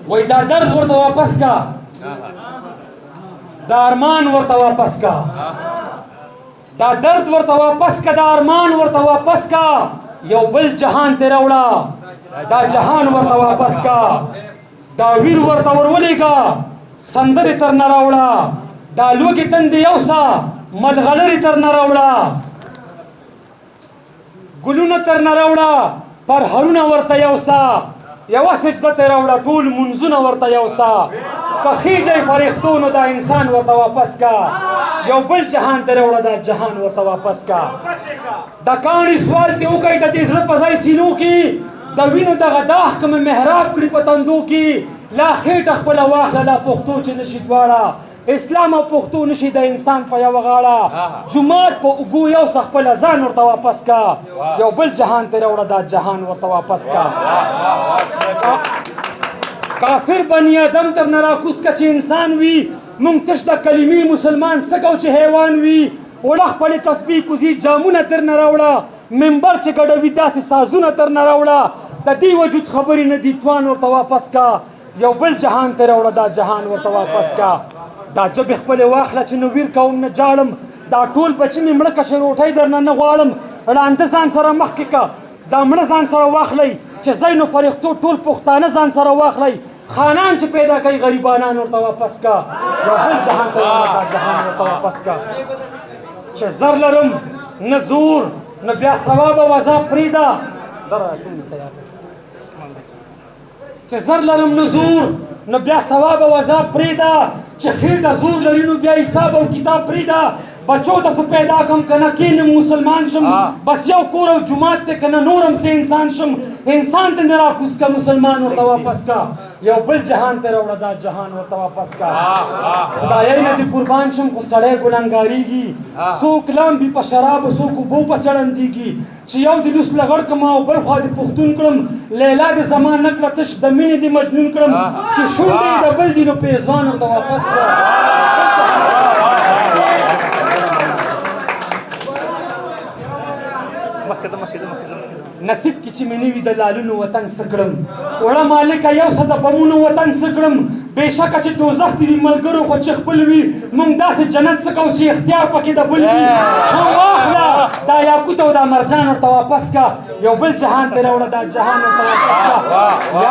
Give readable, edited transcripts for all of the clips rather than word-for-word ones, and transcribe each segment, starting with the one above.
وای دا درد ورته واپس کا دا ارمان ورته واپس کا دا درد ورته واپس کا دا ارمان ورته واپس کا یو بل جهان ته راوړه دا جهان ورته واپس کا دا ویر ورته ورولېږه سندرې تر نه راوړه دا لوږې تندې یوسه ملغلرې تر نه راوړه ګلونه تر نه راوړه پرهرونه ورته یوسه یوه سجده ته راوړه ټول منځونه ورته یوسه که خیجی فرښتو نو دا انسان ورته واپس کا یو بل جهان ته راوړه دا جهان ورته واپس کا د کاڼي سوال ترې وکړئ د دې زړه په ځای سینو کې د وینو دغه داغ که مې محراب کړي په تندو کې لا خېټه خپله واخله لا پښتو چې نشي دواړه اسلام او پښتو نشي د انسان په یوه غاړه جومات په اوږو یوسه خپله ځان ورته واپس کا یو بل جهان ته راوړه دا جهان ورته واپس کا کافر بني ادم تر نه راکوز که چې انسان وي موږ تش د کلمې مسلمان څه کوو چې حیوان وي وړه خپلې تسبیح کوزي جامونه تر نه راوړه منبر چې ګډوي داسې سازونه تر نه راوړه د دې وجود خبرې نه دي توان ورته واپس کا یو بل جهان ته راوړه دا جهان ورته واپس کا دا ژبې خپلې واخله چې نه ویر کوم نه جاړم دا ټول بچي مې مړه که چې روټۍ درنه نه غواړم ړانده ځان سره مخکې که دا مړه ځان سره واخلئ چې زینو فرښتو ټول پښتانه ځان سره واخلئ خانان چې پیدا کوي غریبانان ورته واپس کا یو بل جهان ته دا جهان ورته واپس کا چې زر لرم نه زور نه بیا ثواب او عذاب پرېږده چې زر لرم نه زور نو بیا ثواب او عذاب پرېږده چې خېټه زور لري نو بیا حساب او کتاب پرېږده بچو ته څه پیدا کړم که نه کېنم مسلمان شم بس یو کور او جومات دی که نه نورم څه انسان شم انسان ته مې راکوز که مسلمان ورته واپس کا یو بل جهان ته راوړه دا جهان ورته واپس کا خدایۍ نه دې قربان شم خو سړی ګلنګارېږي څوک لامبي په شرابو څوک اوبو پسې ړندېږي چې یو دې لوس لغړ کړم او بل خوا دې پښتون کړم لیلا دې زما نه کړه تش د مینې دې مجنون کړم چې شونډې یې د بل دي نو پېزوان ورته واپس کا نصیب کې چې مې نه وي د لالونو وطن څه کړم وړه مالکه یو څه د بمونو وطن څه کړم بېشکه چې دوزخ دې وي ملګرو خو چې خپل وي موږ داسې جنت څه کوو چې اختیار پکې د بل وي هم واخله دا یاقوت او دا مرجان ورته واپس کا یو بل جهان ته راوړه دا جهان ورته واپس کا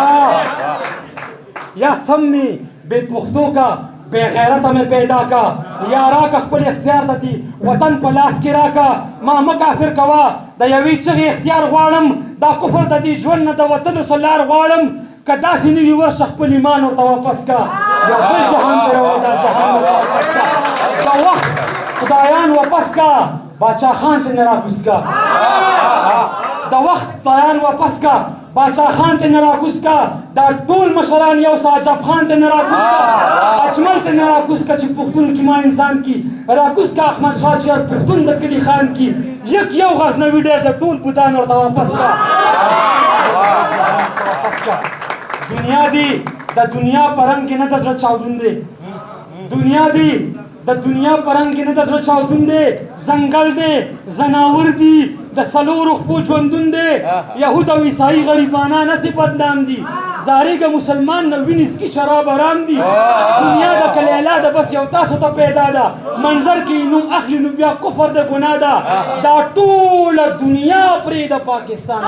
یا سم مې بې پښتو کا بے غیرته مې پیدا کا یا راکه خپل اختیار ته دي وطن په لاس کې راکه ما مه کافر کوه د یوې چغې اختیار غواړم دا کفر د دې ژوند نه د وتلو څه لار غواړم که داسې نه وي ورشه خپل ایمان ورته واپس کا یو بل جهان ته راوړه دا جهان ورته واپس کا د وخت خدایان واپس کا باچا خان ته نه راکوز کا د وخت خدایان واپس کا باچا خان ته نه راکوز کا دا ټول مشران یو څه عجب خان ته نه راکوز کا اجمل ته نه راکوز کا چې پښتون کې ما انسان کې راکوز کا احمد شاه شهر پښتون د کلي خان کې یو غزنوي ډېر د ټول بودان ورته واپس کا دنیا دی د دنیا په رنګ کې نه د زړه چاودون دی دنیا دی د دنیا په رنګ کې نه د زړه چاودون دی ځنګل دی ځناور دي د څلورو خپو ژوندون دی یهود او عیسایي غریبانان هسې بدنام دي زاریږه مسلمان نه وینې څکي شراب حرام دي دنیا د کلیلا ده بس یو تاسو ته پیدا ده منظر کې نوم اخلي نو بیا کفر د ګناه ده دا ټوله دنیا پرېږده پاکستان